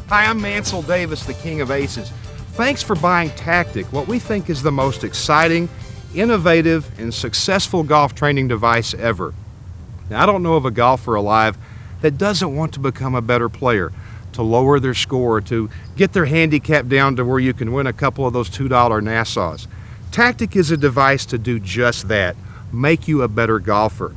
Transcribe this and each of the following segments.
Hi, I'm Mancel Davis, the King of Aces. Thanks for buying Tac-Tic, what we think is the most exciting, innovative, and successful golf training device ever. Now, I don't know of a golfer alive that doesn't want to become a better player, to lower their score, to get their handicap down to where you can win a couple of those $2 Nassaus. Tac-Tic is a device to do just that, make you a better golfer.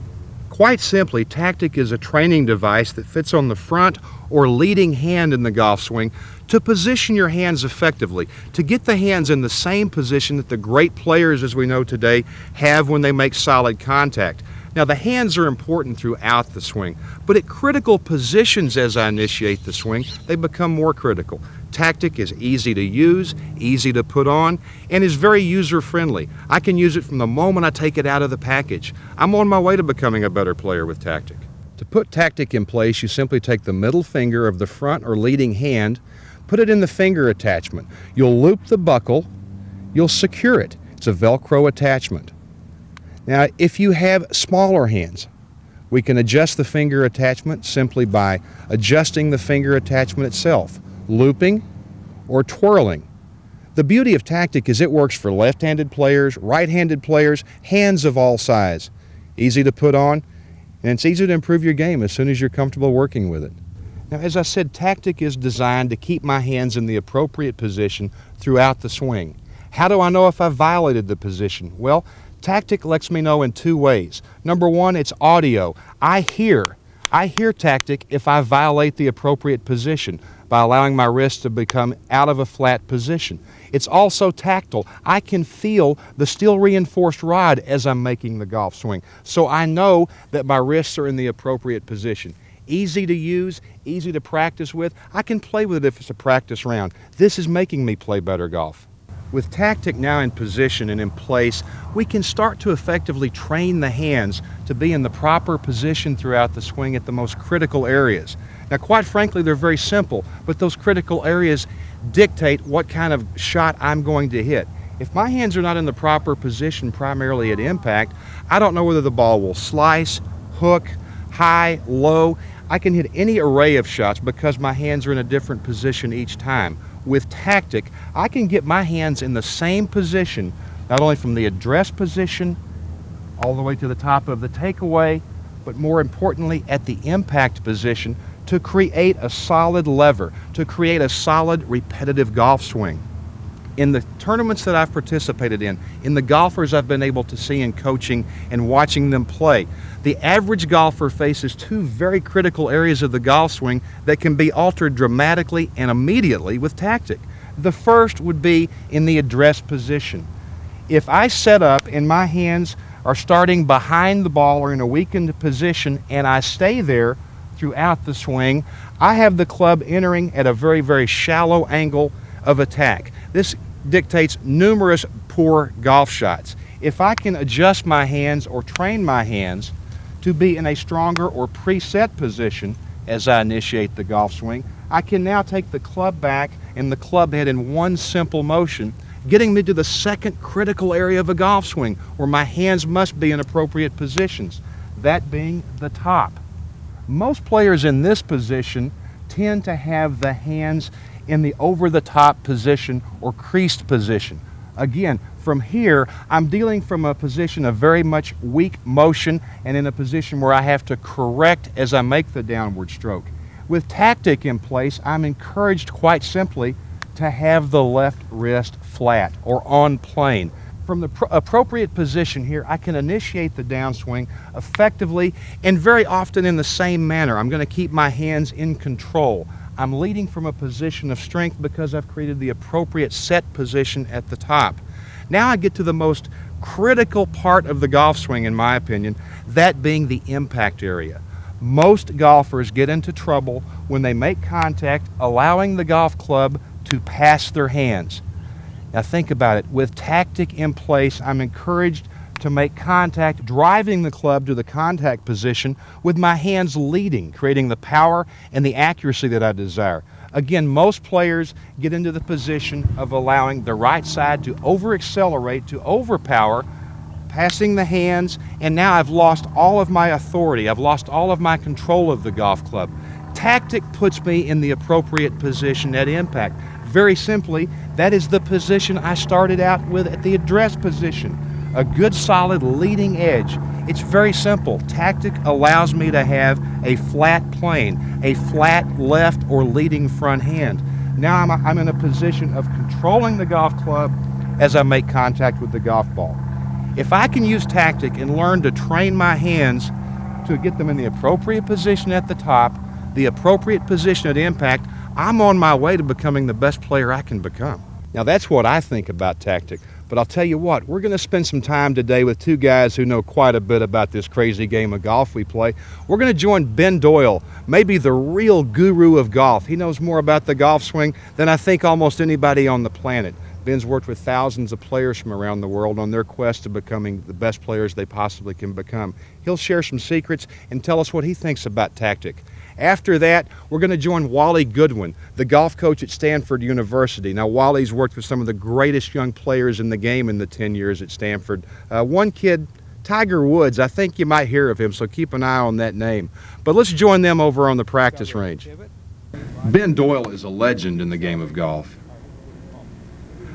Quite simply, Tac-Tic is a training device that fits on the front or leading hand in the golf swing to position your hands effectively, to get the hands in the same position that the great players, as we know today, have when they make solid contact. Now, the hands are important throughout the swing, but at critical positions as I initiate the swing, they become more critical. Tac-Tic is easy to use, easy to put on, and is very user-friendly. I can use it from the moment I take it out of the package. I'm on my way to becoming a better player with Tac-Tic. To put Tac-Tic in place, you simply take the middle finger of the front or leading hand, put it in the finger attachment. You'll loop the buckle, you'll secure it. It's a Velcro attachment. Now, if you have smaller hands, we can adjust the finger attachment simply by adjusting the finger attachment itself, looping or twirling. The beauty of Tac-Tic is it works for left-handed players, right-handed players, hands of all size. Easy to put on, and it's easy to improve your game as soon as you're comfortable working with it. Now, as I said, Tac-Tic is designed to keep my hands in the appropriate position throughout the swing. How do I know if I violated the position? Well, Tac-Tic lets me know in two ways. Number one, it's audio. I hear Tac-Tic if I violate the appropriate position by allowing my wrist to become out of a flat position. It's also tactile. I can feel the steel reinforced rod as I'm making the golf swing, so I know that my wrists are in the appropriate position. Easy to use, easy to practice with. I can play with it if it's a practice round. This is making me play better golf. With Tac-Tic now in position and in place, we can start to effectively train the hands to be in the proper position throughout the swing at the most critical areas. Now, quite frankly, they're very simple, but those critical areas dictate what kind of shot I'm going to hit. If my hands are not in the proper position, primarily at impact, I don't know whether the ball will slice, hook, high, low. I can hit any array of shots because my hands are in a different position each time. With Tac-Tic, I can get my hands in the same position, not only from the address position all the way to the top of the takeaway, but more importantly at the impact position to create a solid lever, to create a solid repetitive golf swing. In the tournaments that I've participated in the golfers I've been able to see in coaching and watching them play, the average golfer faces two very critical areas of the golf swing that can be altered dramatically and immediately with Tac-Tic. The first would be in the address position. If I set up and my hands are starting behind the ball or in a weakened position and I stay there throughout the swing, I have the club entering at a very, very shallow angle of attack. This dictates numerous poor golf shots. If I can adjust my hands or train my hands to be in a stronger or preset position as I initiate the golf swing, I can now take the club back and the club head in one simple motion, getting me to the second critical area of a golf swing where my hands must be in appropriate positions, that being the top. Most players in this position tend to have the hands in the over-the-top position or creased position. Again, from here, I'm dealing from a position of very much weak motion and in a position where I have to correct as I make the downward stroke. With Tac-Tic in place, I'm encouraged quite simply to have the left wrist flat or on plane. From the appropriate position here, I can initiate the downswing effectively and very often in the same manner. I'm going to keep my hands in control. I'm leading from a position of strength because I've created the appropriate set position at the top. Now I get to the most critical part of the golf swing, in my opinion, that being the impact area. Most golfers get into trouble when they make contact, allowing the golf club to pass their hands. Now think about it. With Tac-Tic in place, I'm encouraged to make contact, driving the club to the contact position with my hands leading, creating the power and the accuracy that I desire. Again, most players get into the position of allowing the right side to over-accelerate, to overpower, passing the hands, and now I've lost all of my authority. I've lost all of my control of the golf club. Tac-Tic puts me in the appropriate position at impact. Very simply, that is the position I started out with at the address position. A good solid leading edge. It's very simple. Tac-Tic allows me to have a flat plane, a flat left or leading front hand. Now I'm in a position of controlling the golf club as I make contact with the golf ball. If I can use Tac-Tic and learn to train my hands to get them in the appropriate position at the top, the appropriate position at impact, I'm on my way to becoming the best player I can become. Now that's what I think about Tac-Tic, but I'll tell you what, we're going to spend some time today with two guys who know quite a bit about this crazy game of golf we play. We're going to join Ben Doyle, maybe the real guru of golf. He knows more about the golf swing than I think almost anybody on the planet. Ben's worked with thousands of players from around the world on their quest to becoming the best players they possibly can become. He'll share some secrets and tell us what he thinks about Tac-Tic. After that, we're going to join Wally Goodwin, the golf coach at Stanford University. Now, Wally's worked with some of the greatest young players in the game in the 10 years at Stanford. One kid, Tiger Woods, I think you might hear of him, so keep an eye on that name. But let's join them over on the practice range. Ben Doyle is a legend in the game of golf.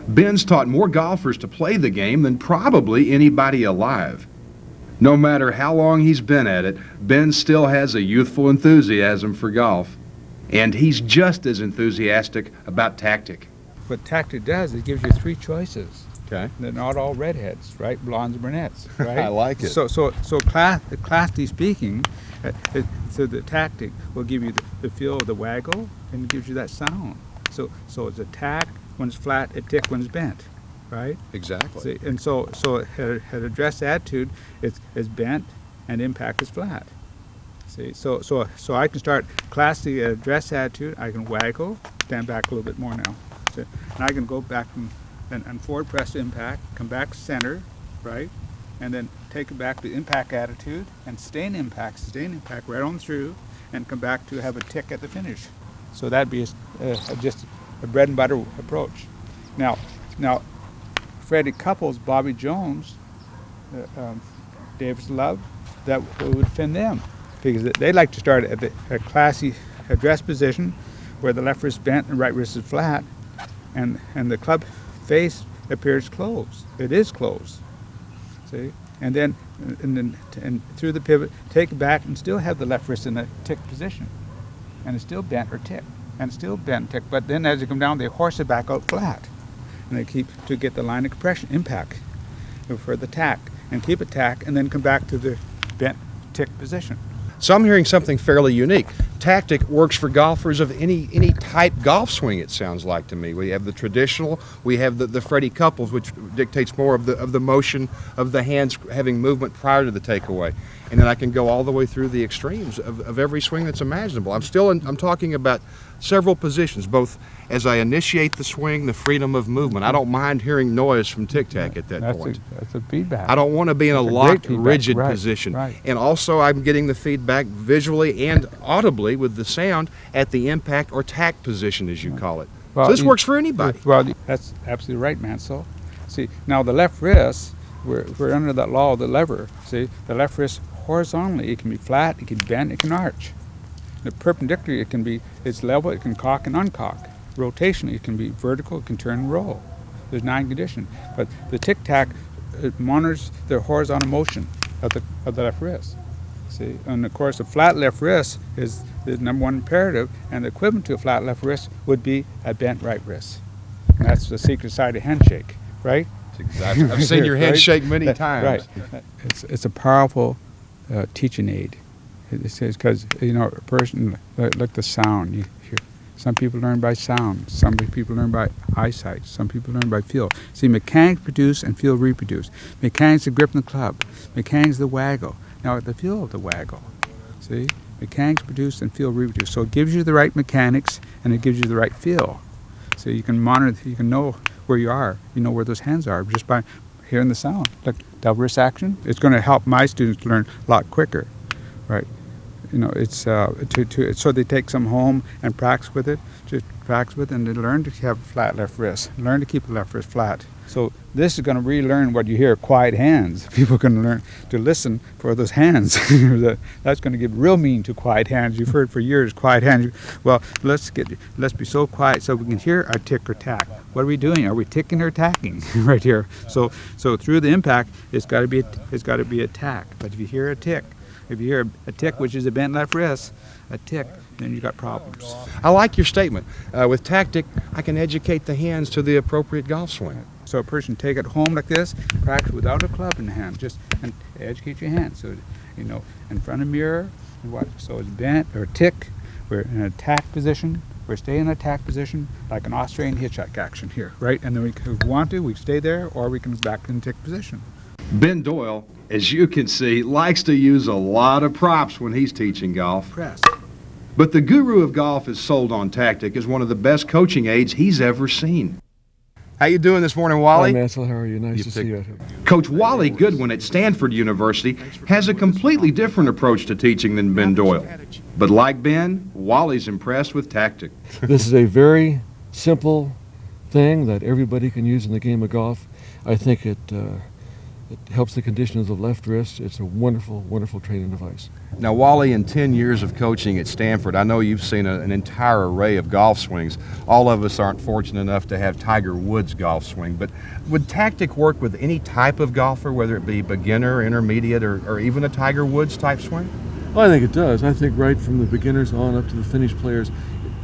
Ben's taught more golfers to play the game than probably anybody alive. No matter how long he's been at it, Ben still has a youthful enthusiasm for golf. And he's just as enthusiastic about Tac-Tic. What Tac-Tic does, it gives you three choices. Okay. They're not all redheads, right? Blondes and brunettes, right? I like it. So classically speaking, so the Tac-Tic will give you the feel of the waggle and it gives you that sound. So it's a tack when it's flat, a tick when it's bent, right? Exactly. See, and so at address attitude, it's bent and impact is flat. See, so I can start classically at address attitude. I can waggle, stand back a little bit more now, see, and I can go back and forward press impact, come back center, right, and then take it back to impact attitude and sustain impact right on through, and come back to have a tick at the finish. So that'd be just a bread and butter approach. Now, Freddie Couples, Bobby Jones, Davis Love, that would fit them because they like to start at a classy address position where the left wrist bent and right wrist is flat, and the club face appears closed. It is closed. See, and then through the pivot, take it back and still have the left wrist in a tick position, and it's still bent or tick, and it's still bent tick. But then as you come down, they horse it back out flat. And they keep to get the line of compression impact for the tack, and keep it tack, and then come back to the bent tick position. So I'm hearing something fairly unique. Tac-Tic works for golfers of any type golf swing, it sounds like to me. We have the traditional, we have the Freddie Couples, which dictates more of the motion of the hands having movement prior to the takeaway. And then I can go all the way through the extremes of every swing that's imaginable. I'm talking about several positions, both as I initiate the swing, the freedom of movement. I don't mind hearing noise from Tic-Tac at that point. That's a feedback. I don't want to be in a locked, rigid position. Right. And also I'm getting the feedback visually and audibly with the sound at the impact or tack position, as you call it. Well, so this works for anybody. Well, that's absolutely right, Mancel. See, now the left wrist, we're under that law of the lever. See, the left wrist horizontally, it can be flat, it can bend, it can arch. The perpendicular, it's level, it can cock and uncock. Rotationally, it can be vertical, it can turn and roll. There's 9 conditions. But the Tic-Tac, it monitors the horizontal motion of the left wrist. See, and of course, a flat left wrist is the number one imperative, and the equivalent to a flat left wrist would be a bent right wrist. And that's the secret side of handshake, right? Exactly. I've seen your hand shake many times. Right. It's a powerful teaching aid. It says because a person like the sound. You hear, some people learn by sound. Some people learn by eyesight. Some people learn by feel. See, mechanics produce and feel reproduce. Mechanics the grip in the club. Mechanics the waggle. Now the feel of the waggle. See, mechanics produce and feel reproduce. So it gives you the right mechanics and it gives you the right feel. So you can monitor. You can know where you are. You know where those hands are just by hearing the sound. Like double wrist action. It's going to help my students learn a lot quicker, right? you know, it's so they take some home and practice with it, and they learn to have a flat left wrist, learn to keep the left wrist flat. So this is going to relearn what you hear, quiet hands. People are going to learn to listen for those hands. That's going to give real meaning to quiet hands. You've heard for years, quiet hands. Well, let's be so quiet so we can hear our tick or tack. What are we doing? Are we ticking or tacking right here? So through the impact, it's got to be a tack. But if you hear a tick, which is a bent left wrist, a tick, then you got problems. I like your statement. With Tac-Tic, I can educate the hands to the appropriate golf swing. So a person take it home like this, practice without a club in the hand, and educate your hands. So, you know, in front of the mirror, and watch. So it's bent or tick. We're in an attack position. We're staying in an attack position like an Australian hitchhike action here, right? And then if we want to, we stay there, or we can go back in tick position. Ben Doyle, as you can see, likes to use a lot of props when he's teaching golf. Press. But the guru of golf is sold on Tac-Tic as one of the best coaching aids he's ever seen. How you doing this morning, Wally? Hi, Mancel. How are you? Nice to see you. Coach Wally Goodwin at Stanford University has a completely different approach to teaching than Ben Doyle. But like Ben, Wally's impressed with Tac-Tic. This is a very simple thing that everybody can use in the game of golf. I think it helps the condition of the left wrist. It's a wonderful, wonderful training device. Now, Wally, in 10 years of coaching at Stanford, I know you've seen an entire array of golf swings. All of us aren't fortunate enough to have Tiger Woods' golf swing, but would Tac-Tic work with any type of golfer, whether it be beginner, intermediate, or even a Tiger Woods type swing? Well, I think it does. I think right from the beginners on up to the finished players.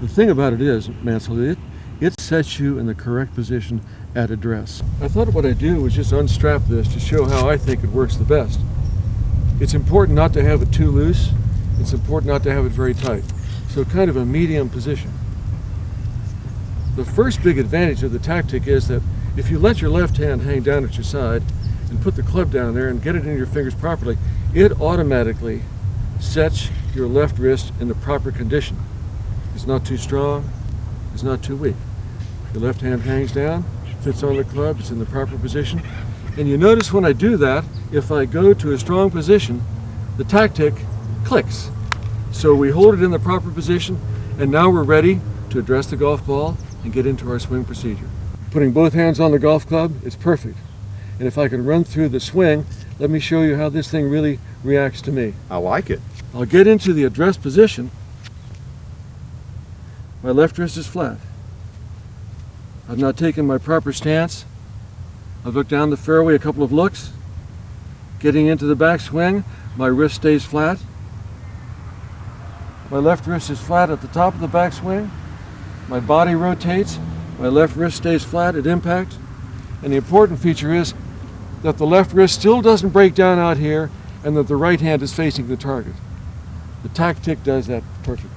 The thing about it is, Mancel, it sets you in the correct position at address. I thought what I'd do was just unstrap this to show how I think it works the best. It's important not to have it too loose. It's important not to have it very tight. So kind of a medium position. The first big advantage of the Tac-Tic is that if you let your left hand hang down at your side and put the club down there and get it in your fingers properly, it automatically sets your left wrist in the proper condition. It's not too strong, it's not too weak. Your left hand hangs down, fits on the club, it's in the proper position. And you notice when I do that, if I go to a strong position, the Tac-Tic clicks. So we hold it in the proper position, and now we're ready to address the golf ball and get into our swing procedure. Putting both hands on the golf club, it's perfect. And if I can run through the swing, let me show you how this thing really reacts to me. I like it. I'll get into the address position. My left wrist is flat. I've now taken my proper stance. I've looked down the fairway a couple of looks. Getting into the backswing, my wrist stays flat. My left wrist is flat at the top of the backswing. My body rotates. My left wrist stays flat at impact. And the important feature is that the left wrist still doesn't break down out here and that the right hand is facing the target. The Tac-Tic does that perfectly.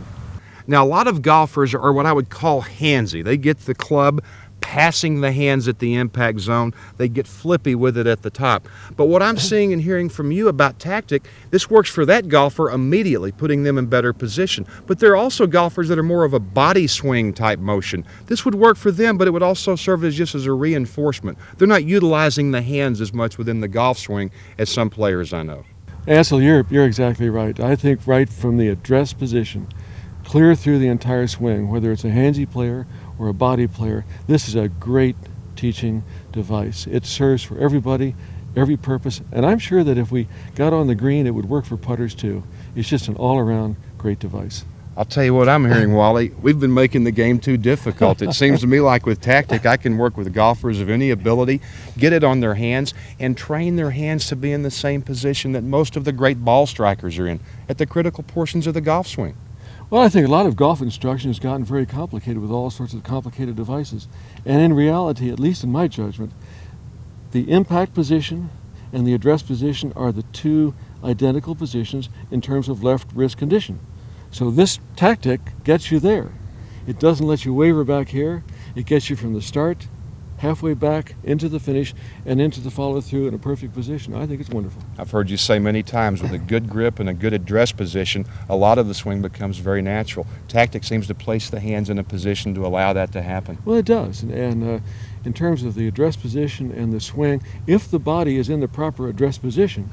Now, a lot of golfers are what I would call handsy. They get the club passing the hands at the impact zone. They get flippy with it at the top. But what I'm seeing and hearing from you about Tac-Tic, this works for that golfer immediately, putting them in better position. But there are also golfers that are more of a body swing type motion. This would work for them, but it would also serve as just as a reinforcement. They're not utilizing the hands as much within the golf swing as some players I know. Ansel, you're exactly right. I think right from the address position, clear through the entire swing, whether it's a handsy player or a body player, this is a great teaching device. It serves for everybody, every purpose, and I'm sure that if we got on the green, it would work for putters too. It's just an all-around great device. I'll tell you what I'm hearing, Wally. We've been making the game too difficult. It seems to me like with Tac-Tic, I can work with golfers of any ability, get it on their hands, and train their hands to be in the same position that most of the great ball strikers are in, at the critical portions of the golf swing. Well, I think a lot of golf instruction has gotten very complicated with all sorts of complicated devices. And in reality, at least in my judgment, the impact position and the address position are the two identical positions in terms of left wrist condition. So this Tac-Tic gets you there. It doesn't let you waver back here. It gets you from the start, halfway back, into the finish, and into the follow-through in a perfect position. I think it's wonderful. I've heard you say many times, with a good grip and a good address position, a lot of the swing becomes very natural. Tac-Tic seems to place the hands in a position to allow that to happen. Well, it does. And in terms of the address position and the swing, if the body is in the proper address position,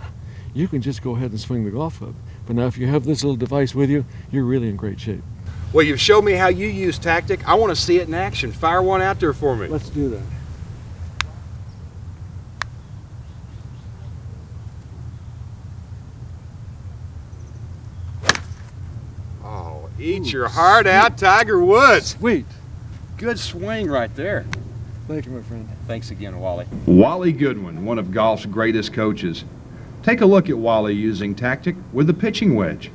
you can just go ahead and swing the golf club. But now if you have this little device with you, you're really in great shape. Well, you've showed me how you use Tac-Tic. I want to see it in action. Fire one out there for me. Let's do that. Oh, eat your heart out, Tiger Woods. Sweet. Good swing right there. Thank you, my friend. Thanks again, Wally. Wally Goodwin, one of golf's greatest coaches. Take a look at Wally using Tac-Tic with the pitching wedge.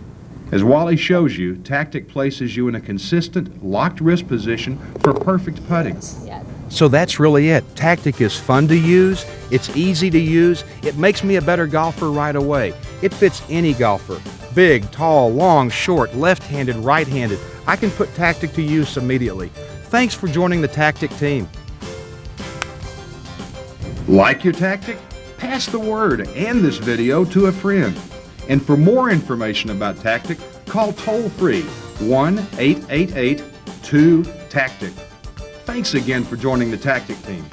As Wally shows you, Tac-Tic places you in a consistent, locked wrist position for perfect putting. Yes. So that's really it. Tac-Tic is fun to use, it's easy to use, it makes me a better golfer right away. It fits any golfer. Big, tall, long, short, left-handed, right-handed. I can put Tac-Tic to use immediately. Thanks for joining the Tac-Tic team. Like your Tac-Tic? Pass the word and this video to a friend. And for more information about Tac-Tic, call toll-free 1-888-2-TACTIC. Thanks again for joining the Tac-Tic team.